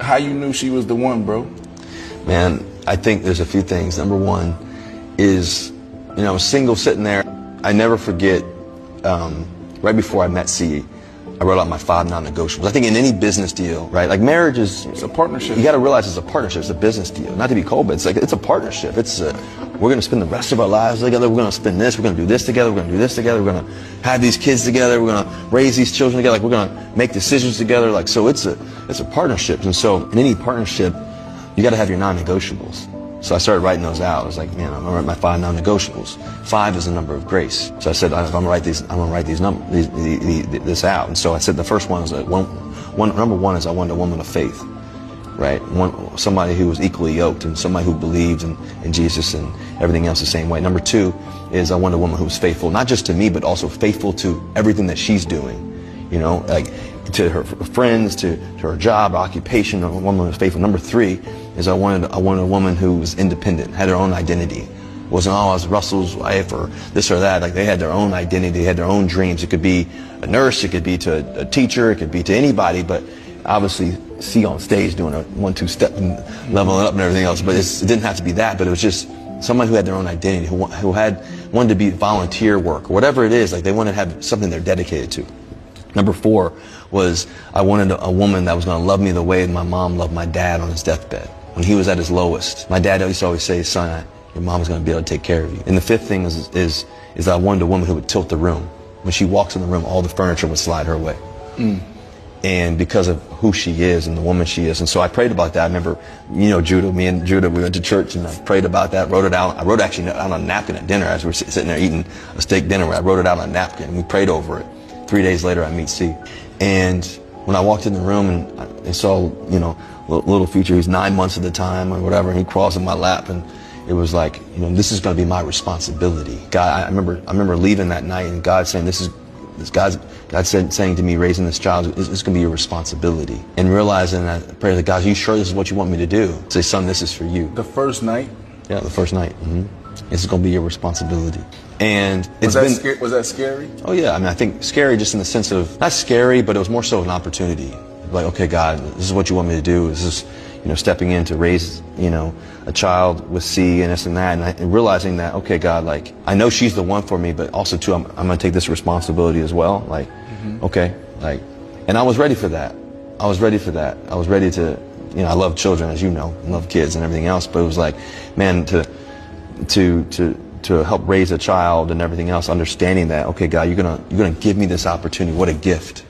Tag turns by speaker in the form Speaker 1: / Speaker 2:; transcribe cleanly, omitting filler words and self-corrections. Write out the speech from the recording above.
Speaker 1: how you knew she was the one, bro?
Speaker 2: Man, I think there's a few things. Number one is, you know, single sitting there. I never forget, right before I met C, I wrote out my 5 non-negotiables. I think in any business deal, right? Like marriage is...
Speaker 1: It's a partnership.
Speaker 2: You got to realize it's a partnership. It's a business deal. Not to be cold, but it's like, it's a partnership. It's we're going to spend the rest of our lives together. We're going to spend this. We're going to do this together. We're going to do this together. We're going to have these kids together. We're going to raise these children together. Like, we're going to make decisions together. Like, so it's a partnership. And so in any partnership, you got to have your non-negotiables. So I started writing those out. I was like, man, I'm gonna write my 5 non-negotiables. 5 is the number of grace. So I said, I'm gonna write these. I'm gonna write this out. And so I said, the first one is number one is I wanted a woman of faith, right? Somebody who was equally yoked and somebody who believed in Jesus and everything else the same way. Number 2 is I wanted a woman who was faithful, not just to me, but also faithful to everything that she's doing. You know, like to her friends, to her job, occupation. A woman who was faithful. Number 3 is I wanted a woman who was independent, had her own identity. Wasn't, oh, I was Russell's wife or this or that. Like, they had their own identity, they had their own dreams. It could be a nurse, it could be to a teacher, it could be to anybody, but obviously see on stage doing a 1-2 step and leveling up and everything else. But it didn't have to be that, but it was just someone who had their own identity, who wanted to be volunteer work, or whatever it is. Like, they wanted to have something they're dedicated to. Number 4 was I wanted a woman that was going to love me the way my mom loved my dad on his deathbed. When he was at his lowest, my dad used to always say, son, your mom's going to be able to take care of you. And the 5th thing is I wanted a woman who would tilt the room. When she walks in the room, all the furniture would slide her way. And because of who she is and the woman she is. And so I prayed about that. I remember, you know, me and Judah, we went to church and I prayed about that, wrote it out. I wrote actually out on a napkin at dinner as we were sitting there eating a steak dinner. I wrote it out on a napkin and we prayed over it. 3 days later, I meet C. And when I walked in the room and I saw, you know, little future, he's 9 months at the time or whatever, and he crawls in my lap, and it was like, you know, this is going to be my responsibility. God, I remember leaving that night and God saying, God saying to me, raising this child, it's going to be your responsibility. And realizing that, pray to God, are you sure this is what you want me to do? Say, son, this is for you.
Speaker 1: The first night?
Speaker 2: Yeah, the first night. This is going to be your responsibility. And
Speaker 1: was that scary?
Speaker 2: Oh yeah, I mean, I think scary just in the sense of, not scary, but it was more so an opportunity. Like, okay, God, this is what you want me to do. This is, you know, stepping in to raise, you know, a child with C and this and that, and realizing that, okay, God, like, I know she's the one for me, but also too, I'm going to take this responsibility as well. Like, okay, like, and I was ready for that. I was ready for that. I was ready to, you know, I love children, as you know, I love kids and everything else, but it was like, man, to help raise a child and everything else, understanding that, okay, God, you're gonna give me this opportunity. What a gift.